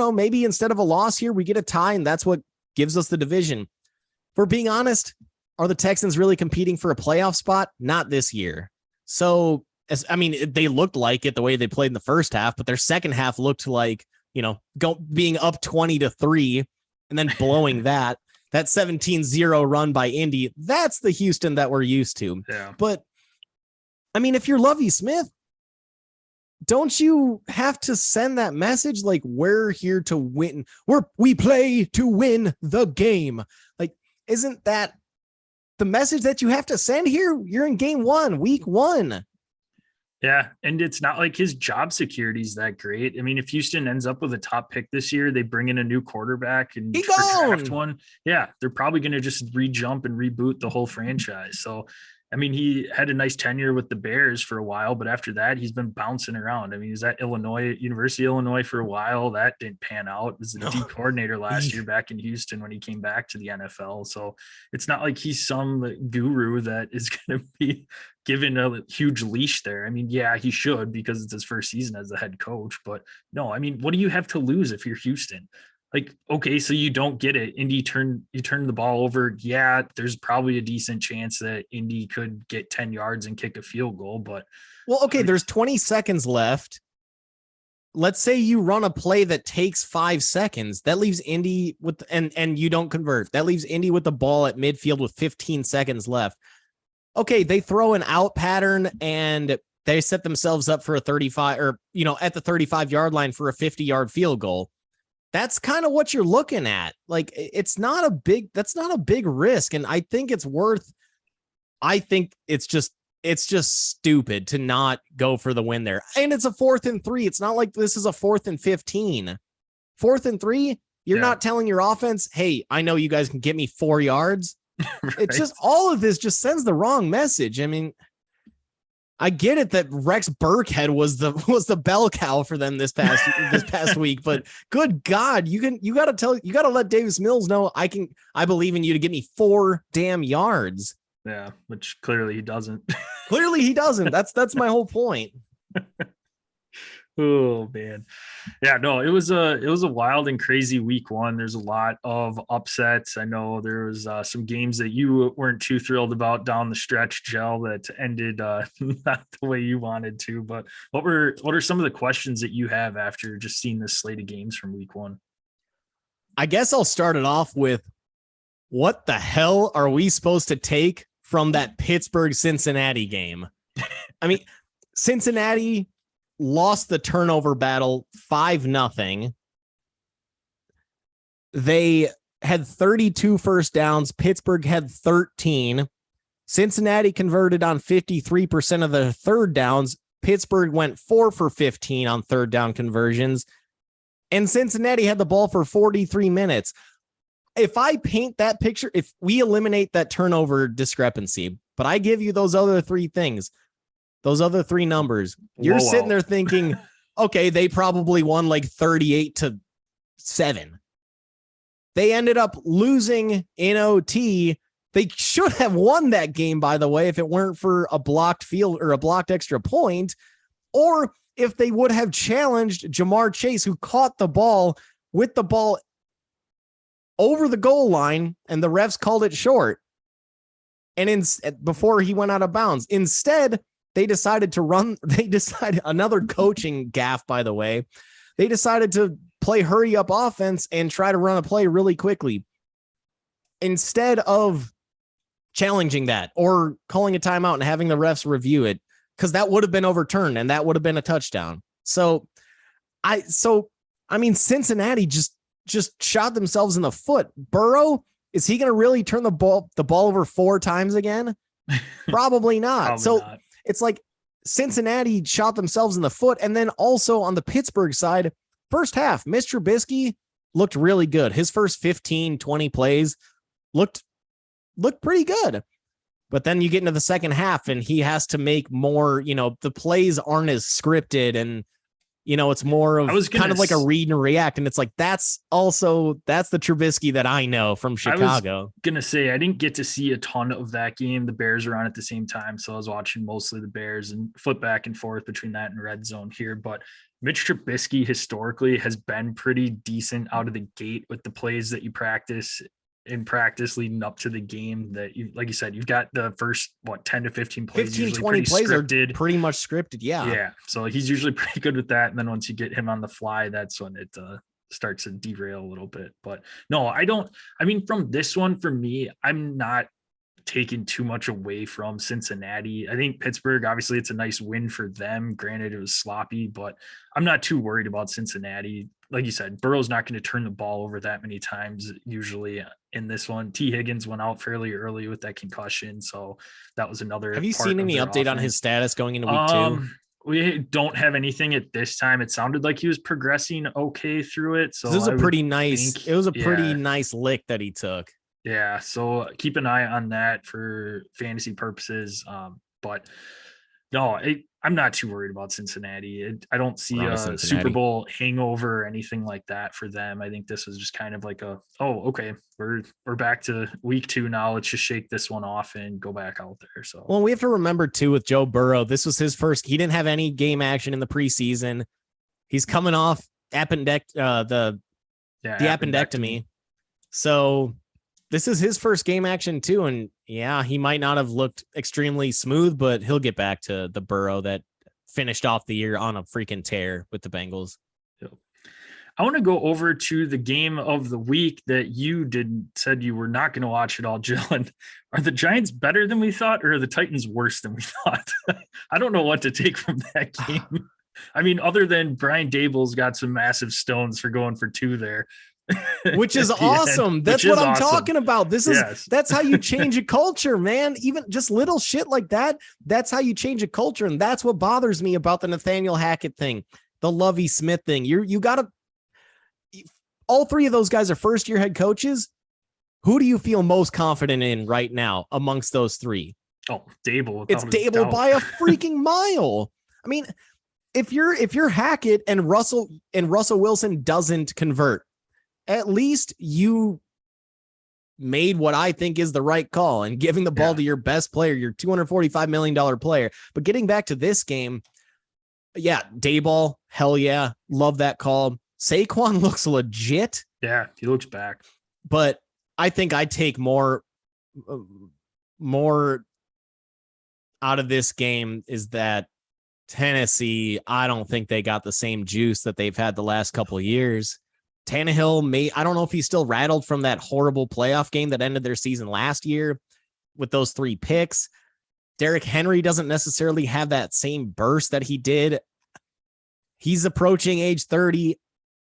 instead of a loss here, we get a tie and that's what gives us the division. For being honest, are the Texans really competing for a playoff spot? Not this year. So, they looked like it the way they played in the first half, but their second half looked like, being up 20-3 and then blowing that 17-0 run by Indy. That's the Houston that we're used to. Yeah. But if you're Lovie Smith, don't you have to send that message? Like, we're here to win. We play to win the game. Like, isn't that the message that you have to send here? You're in game 1, week 1. Yeah, and it's not like his job security is that great. If Houston ends up with a top pick this year, they bring in a new quarterback and draft one. Yeah, they're probably going to just re-jump and reboot the whole franchise. So, he had a nice tenure with the Bears for a while, but after that, he's been bouncing around. He was at University of Illinois for a while. That didn't pan out. He was the D coordinator last year back in Houston when he came back to the NFL. So it's not like he's some guru that is going to be given a huge leash there. Yeah, he should because it's his first season as the head coach. But no, what do you have to lose if you're Houston? Like, okay, so you don't get it. Indy turn the ball over. Yeah, there's probably a decent chance that Indy could get 10 yards and kick a field goal. But there's 20 seconds left. Let's say you run a play that takes 5 seconds. That leaves Indy with and you don't convert. That leaves Indy with the ball at midfield with 15 seconds left. Okay, they throw an out pattern and they set themselves up for a 35 or at the 35-yard line for a 50-yard field goal. That's kind of what you're looking at. Like, that's not a big risk. And I think it's just stupid to not go for the win there. And it's a 4th and 3. It's not like this is a 4th and 15. 4th and 3. You're not telling your offense, hey, I know you guys can get me 4 yards. Right. It's just all of this just sends the wrong message. I get it that Rex Burkhead was the bell cow for them this past week, but good God, you got to let Davis Mills know I believe in you to get me 4 damn yards. Yeah, which clearly he doesn't. Clearly he doesn't. That's my whole point. Oh man. Yeah, no, it was a wild and crazy week 1. There's a lot of upsets. I know there was some games that you weren't too thrilled about down the stretch, Gel, that ended not the way you wanted to. But what are some of the questions that you have after just seeing this slate of games from week 1? I guess I'll start it off with, what the hell are we supposed to take from that Pittsburgh-Cincinnati game? Cincinnati lost the turnover battle 5-0. They had 32 first downs. Pittsburgh had 13. Cincinnati converted on 53% of the third downs. Pittsburgh went 4 for 15 on third down conversions. And Cincinnati had the ball for 43 minutes. If I paint that picture, if we eliminate that turnover discrepancy, but I give you those other 3 things, those other 3 numbers, you're sitting there thinking, okay, they probably won like 38-7. They ended up losing in OT. They should have won that game, by the way, if it weren't for a blocked field or a blocked extra point, or if they would have challenged Jamar Chase, who caught the ball with the ball over the goal line and the refs called it short. and before he went out of bounds. Instead, they decided to run. They decided, another coaching gaffe, by the way. They decided to play hurry up offense and try to run a play really quickly instead of challenging that or calling a timeout and having the refs review it, because that would have been overturned and that would have been a touchdown. So I mean, Cincinnati just shot themselves in the foot. Burrow, is he going to really turn the ball over 4 times again? Probably not. Probably not. It's like Cincinnati shot themselves in the foot. And then also on the Pittsburgh side, first half, Mr. Trubisky looked really good. His first 15, 20 plays looked pretty good. But then you get into the second half and he has to make more, the plays aren't as scripted and, it's more of kind of like a read and react. And it's like, that's the Trubisky that I know from Chicago. I was going to say, I didn't get to see a ton of that game. The Bears were on at the same time. So I was watching mostly the Bears and flip back and forth between that and red zone here. But Mitch Trubisky historically has been pretty decent out of the gate with the plays that you practice leading up to the game. That you, like you said, you've got the first 10 to 15 plays, 20 plays scripted. Are pretty much scripted. Yeah. So he's usually pretty good with that. And then once you get him on the fly, that's when it starts to derail a little bit. But no, from this one, for me, I'm not taken too much away from Cincinnati. I think Pittsburgh, obviously it's a nice win for them. Granted, it was sloppy, but I'm not too worried about Cincinnati. Like you said, Burrow's not going to turn the ball over that many times usually in this one. T. Higgins went out fairly early with that concussion, so that was another. Have you seen any update on his status going into week 2? We don't have anything at this time. It sounded like he was progressing okay through it. So it was a pretty nice lick that he took. Yeah, so keep an eye on that for fantasy purposes. But no, I'm not too worried about Cincinnati. I don't see a Super Bowl hangover or anything like that for them. I think this was just kind of like okay, we're back to week 2 now. Let's just shake this one off and go back out there. So, well, we have to remember too with Joe Burrow, this was his first. He didn't have any game action in the preseason. He's coming off the appendectomy. So this is his first game action too. And yeah, he might not have looked extremely smooth, but he'll get back to the Burrow that finished off the year on a freaking tear with the Bengals. I want to go over to the game of the week that you said you were not going to watch at all, Jill. And are the Giants better than we thought, or are the Titans worse than we thought? I don't know what to take from that game. I mean, other than Brian Daboll's got some massive stones for going for 2 there. Which is awesome. That's what I'm talking about. That's how you change a culture, man. Even just little shit like that. That's how you change a culture. And that's what bothers me about the Nathaniel Hackett thing, the Lovie Smith thing. You got to, all 3 of those guys are first year head coaches. Who do you feel most confident in right now amongst those 3? Oh, Daboll. It's Daboll by a freaking mile. I mean, if you're Hackett and Russell Wilson doesn't convert, at least you made what I think is the right call and giving the ball to your best player, your $245 million player. But getting back to this game, Daboll, hell yeah. Love that call. Saquon looks legit. Yeah, he looks back. But I think I take more out of this game is that Tennessee, I don't think they got the same juice that they've had the last couple of years. Tannehill I don't know if he's still rattled from that horrible playoff game that ended their season last year with those 3 picks. Derrick Henry doesn't necessarily have that same burst that he did. He's approaching age 30.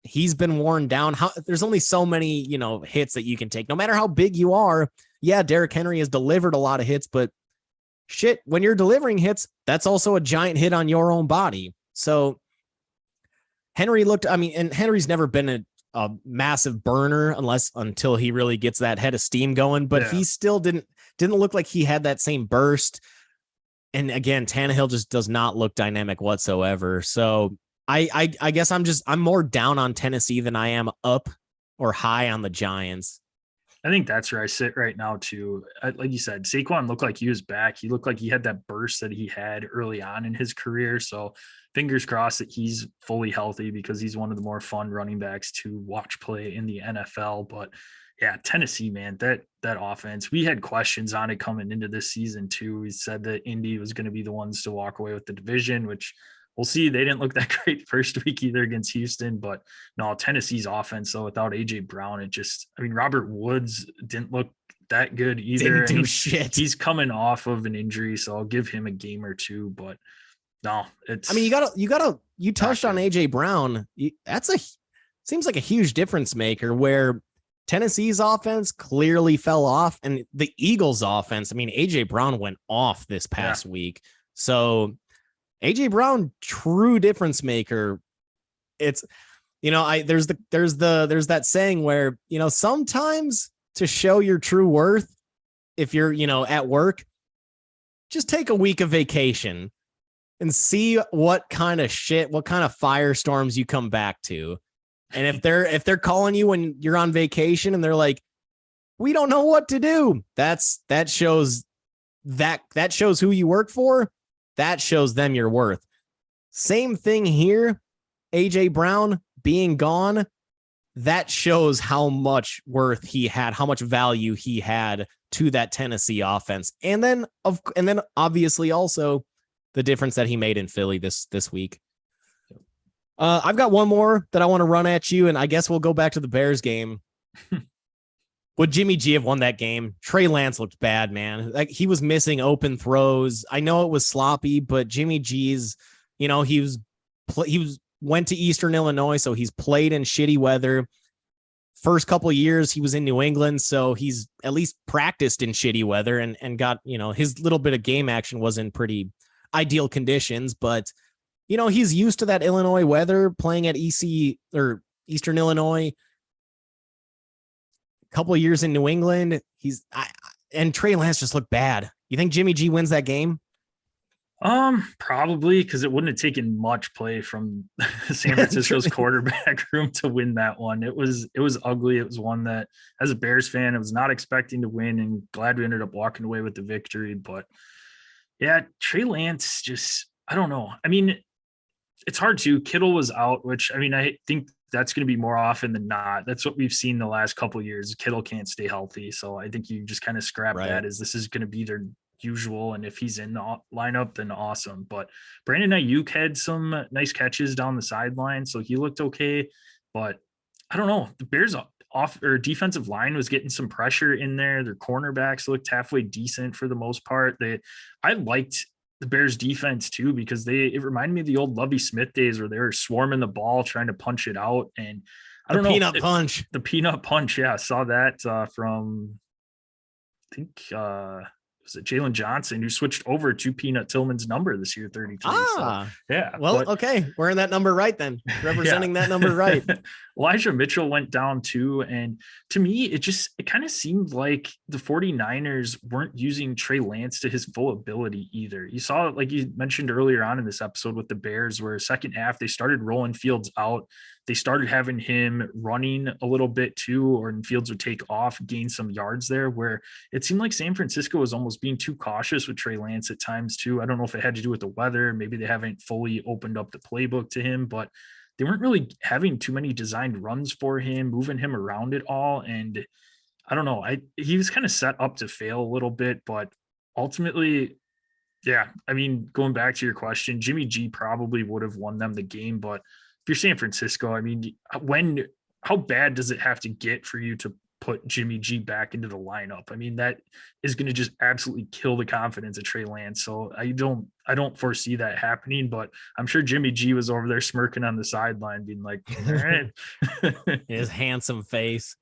He's been worn down. There's only so many, hits that you can take. No matter how big you are. Yeah, Derrick Henry has delivered a lot of hits, but shit, when you're delivering hits, that's also a giant hit on your own body. So Henry's never been a massive burner until he really gets that head of steam going, but he still didn't look like he had that same burst. And again, Tannehill just does not look dynamic whatsoever. So I guess I'm more down on Tennessee than I am up or high on the Giants. I think that's where I sit right now too. Like you said, Saquon looked like he was back. He looked like he had that burst that he had early on in his career. So fingers crossed that he's fully healthy, because he's one of the more fun running backs to watch play in the NFL. But yeah, Tennessee, man, that offense, we had questions on it coming into this season too. We said that Indy was going to be the ones to walk away with the division, which we'll see. They didn't look that great first week either against Houston, but no, Tennessee's offense, though, without AJ Brown, Robert Woods didn't look that good either. Didn't do shit. He's coming off of an injury, so I'll give him a game or two, but no, it's, you touched on AJ Brown. Seems like a huge difference maker, where Tennessee's offense clearly fell off, and the Eagles' offense, AJ Brown went off this past week. So AJ Brown, true difference maker. It's, there's that saying where, sometimes to show your true worth, if you're, at work, just take a week of vacation and see what kind of firestorms you come back to. And if they're calling you when you're on vacation and they're like, we don't know what to do, that shows who you work for. That shows them your worth. Same thing here. AJ Brown being gone, that shows how much worth he had, how much value he had to that Tennessee offense. And then obviously also the difference that he made in Philly this week. I've got one more that I want to run at you, and I guess we'll go back to the Bears game. Would Jimmy G have won that game? Trey Lance looked bad, man. Like, he was missing open throws. I know it was sloppy, but Jimmy G's, he went to Eastern Illinois, so he's played in shitty weather. First couple of years he was in New England, so he's at least practiced in shitty weather and got, his little bit of game action was in pretty ideal conditions, but he's used to that Illinois weather, playing at EC or Eastern Illinois. Couple of years in New England, and Trey Lance just looked bad. You think Jimmy G wins that game? Probably, because it wouldn't have taken much play from San Francisco's quarterback room to win that one. It was ugly. It was one that, as a Bears fan, I was not expecting to win, and glad we ended up walking away with the victory. But yeah, Trey Lance just, I don't know. It's hard to. Kittle was out, which I think that's going to be more often than not. That's what we've seen the last couple of years. Kittle can't stay healthy. So I think you just kind of scrap that, as this is going to be their usual. And if he's in the lineup, then awesome. But Brandon Ayuk had some nice catches down the sideline, so he looked okay. But I don't know. The Bears defensive line was getting some pressure in there. Their cornerbacks looked halfway decent for the most part. I liked the Bears defense too, because it reminded me of the old Lovie Smith days where they were swarming the ball, trying to punch it out. And the peanut punch. Yeah. I saw that from, I think, was it Jalen Johnson, who switched over to Peanut Tillman's number this year, 33. So, yeah. Well, okay. We're in that number right then. Representing that number right. Elijah Mitchell went down too. And to me, it kind of seemed like the 49ers weren't using Trey Lance to his full ability either. You saw, like you mentioned earlier on in this episode with the Bears, where second half, they started rolling Fields out. They started having him running a little bit too, or Fields would take off, gain some yards there, where it seemed like San Francisco was almost being too cautious with Trey Lance at times too. I don't know if it had to do with the weather. Maybe they haven't fully opened up the playbook to him, but they weren't really having too many designed runs for him, moving him around at all. And I don't know, he was kind of set up to fail a little bit, but ultimately, yeah, going back to your question, Jimmy G probably would have won them the game, but if you're San Francisco, how bad does it have to get for you to put Jimmy G back into the lineup? That is going to just absolutely kill the confidence of Trey Lance. So I don't foresee that happening, but I'm sure Jimmy G was over there smirking on the sideline, being like, all right. His handsome face.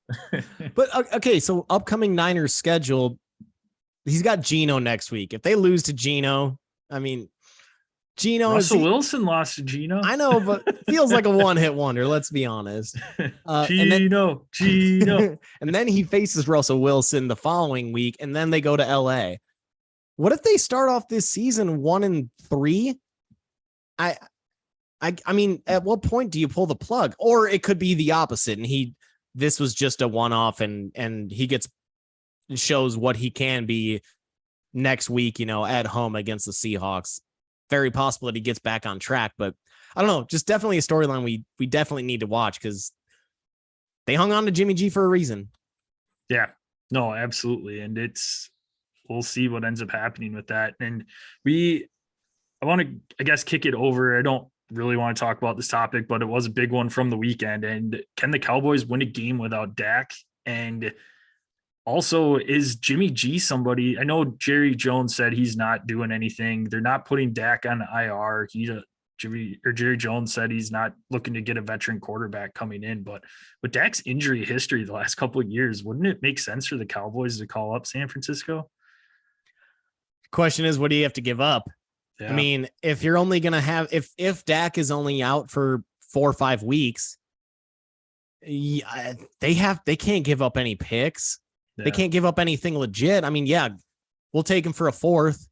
But okay, so upcoming Niners schedule, he's got Geno next week. If they lose to Geno, Russell Wilson lost to Geno. I know, but feels like a one-hit wonder. Let's be honest. Geno. And then he faces Russell Wilson the following week, and then they go to LA. What if they start off this season 1-3? At what point do you pull the plug? Or it could be the opposite, and he this was just a one-off and he shows what he can be next week, at home against the Seahawks. Very possible that he gets back on track, but I don't know, just definitely a storyline we definitely need to watch because they hung on to Jimmy G for a reason. Yeah, no, absolutely. And we'll see what ends up happening with that. And I want to, I guess, kick it over. I don't really want to talk about this topic, but it was a big one from the weekend. And can the Cowboys win a game without Dak? And also, is Jimmy G somebody? I know Jerry Jones said he's not doing anything. They're not putting Dak on IR. Jerry Jones said he's not looking to get a veteran quarterback coming in. But with Dak's injury history the last couple of years, wouldn't it make sense for the Cowboys to call up San Francisco? Question is, what do you have to give up? Yeah. I mean, if you're only going to have, if Dak is only out for 4 or 5 weeks, they can't give up any picks. Yeah. They can't give up anything legit. I mean, yeah, we'll take him for a 4th,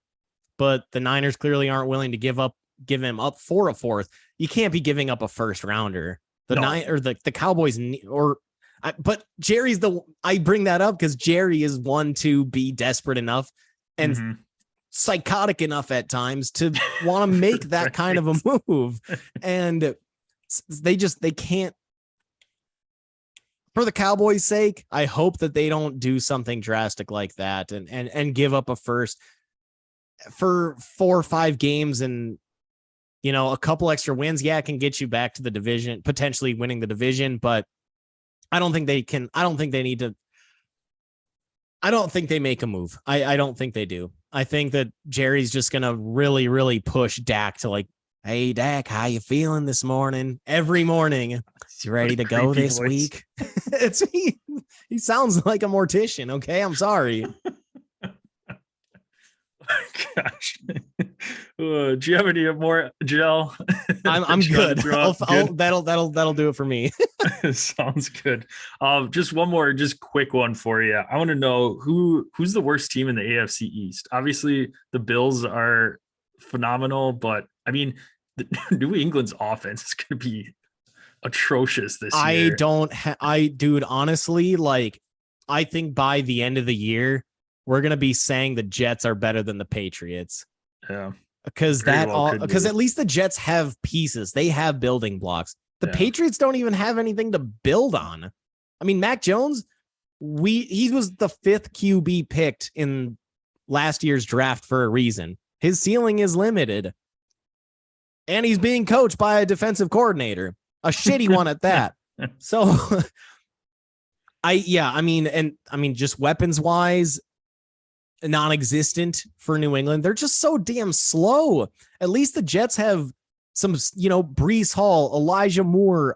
but the Niners clearly aren't willing to give him up for a 4th. You can't be giving up a 1st rounder. The Cowboys but Jerry's I bring that up because Jerry is one to be desperate enough and psychotic enough at times to want to make that right. kind of a move. And they can't. For the Cowboys' sake, I hope that they don't do something drastic like that and give up a 1st for 4 or 5 games and, a couple extra wins. Yeah, it can get you back to the division, potentially winning the division, but I don't think they can. I don't think they need to. I don't think they make a move. I don't think they do. I think that Jerry's just going to really, really push Dak to like, hey, Dak, how you feeling this morning? Every morning. Is he ready to go this week? He sounds like a mortician. Okay. I'm sorry. Gosh. Do you have any more gel? I'm good. That'll do it for me. Sounds good. Just one more, just quick one for you. I want to know who's the worst team in the AFC East. Obviously, the Bills are phenomenal, but I mean, New England's offense is going to be atrocious this year. Dude, honestly, I think by the end of the year, we're going to be saying the Jets are better than the Patriots. Yeah. Because at least the Jets have pieces. They have building blocks. The Patriots don't even have anything to build on. I mean, Mac Jones, he was the 5th QB picked in last year's draft for a reason. His ceiling is limited. And he's being coached by a defensive coordinator, a shitty one at that. So just weapons wise, non-existent for New England. They're just so damn slow. At least the Jets have some, Breece Hall, Elijah Moore,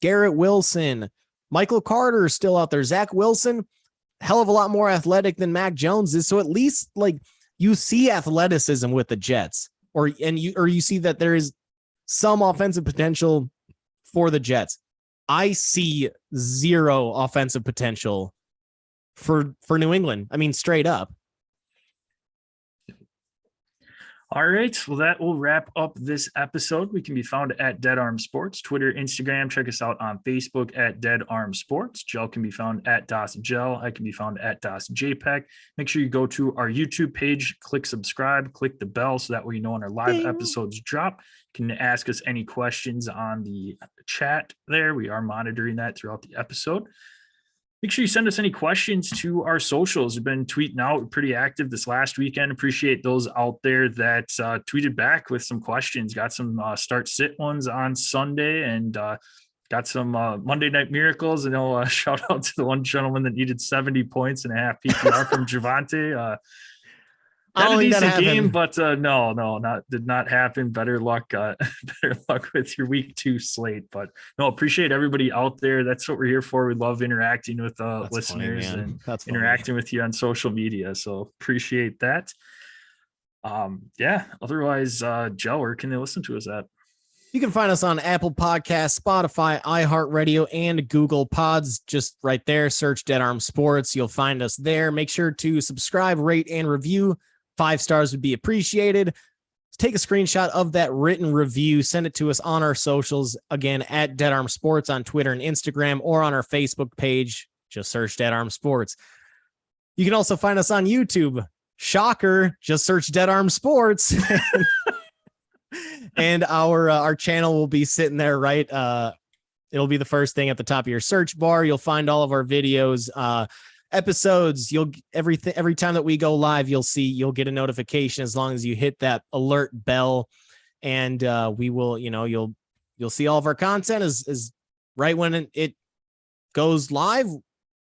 Garrett Wilson, Michael Carter is still out there. Zach Wilson, hell of a lot more athletic than Mac Jones is. So at least you see athleticism with the Jets, or you see that there is some offensive potential for the Jets. I see 0 offensive potential for New England. I mean, straight up. All right. Well, that will wrap up this episode. We can be found at Dead Arm Sports, Twitter, Instagram. Check us out on Facebook at Dead Arm Sports. Gel can be found at Das Gel. I can be found at Das JPEG. Make sure you go to our YouTube page, click subscribe, click the bell so that way you know when our live episodes drop. You can ask us any questions on the chat there. We are monitoring that throughout the episode. Make sure you send us any questions to our socials. We've been tweeting out pretty active this last weekend. Appreciate those out there that tweeted back with some questions. Got some start sit ones on Sunday and got some Monday Night Miracles. And shout out to the one gentleman that needed 70 points and a half PPR from Javante. Had a decent game, but did not happen. Better luck with your week 2 slate. But no, appreciate everybody out there. That's what we're here for. We love interacting with listeners and interacting with you on social media. So appreciate that. Otherwise, Joe, where can they listen to us at? You can find us on Apple Podcasts, Spotify, iHeartRadio, and Google Pods. Just right there, search Dead Arm Sports. You'll find us there. Make sure to subscribe, rate, and review. 5 stars would be appreciated. take a screenshot of that written review, send it to us on our socials, again, at Dead Arm Sports on Twitter and Instagram, or on our Facebook page. Just search Dead Arm Sports. You can also find us on YouTube. Shocker, just search Dead Arm Sports. And our channel will be sitting there, right? It'll be the first thing at the top of your search bar. You'll find all of our videos, episodes. Every time that we go live, you'll get a notification as long as you hit that alert bell, and we will, you'll see all of our content is right when it goes live,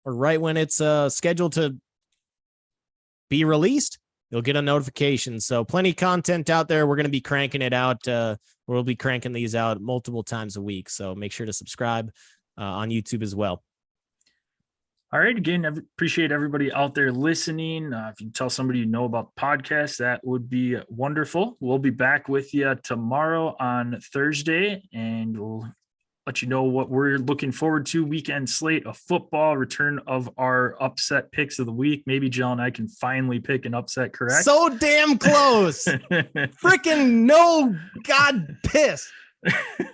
or right when it's scheduled to be released. You'll get a notification. So plenty of content out there. We're going to be cranking it out. We'll be cranking these out multiple times a week. So make sure to subscribe on YouTube as well. All right. Again, I appreciate everybody out there listening. If you tell somebody you know about the podcast, that would be wonderful. We'll be back with you tomorrow on Thursday, and we'll let you know what we're looking forward to. Weekend slate of football, return of our upset picks of the week. Maybe Jill and I can finally pick an upset correct. So damn close. Freaking no, God pissed.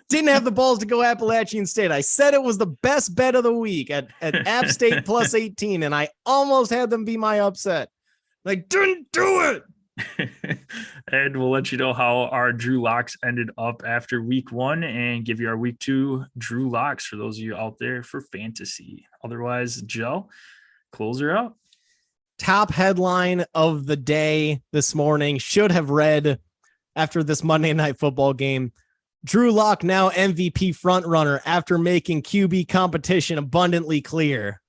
Didn't have the balls to go Appalachian State. I said it was the best bet of the week at App State plus 18, and I almost had them be my upset. Like, didn't do it. And we'll let you know how our Drew locks ended up after week 1, and give you our week 2 Drew locks for those of you out there for fantasy. Otherwise, Jill, close her out. Top headline of the day this morning, should have read after this Monday Night Football game: Drew Lock now MVP frontrunner after making QB competition abundantly clear.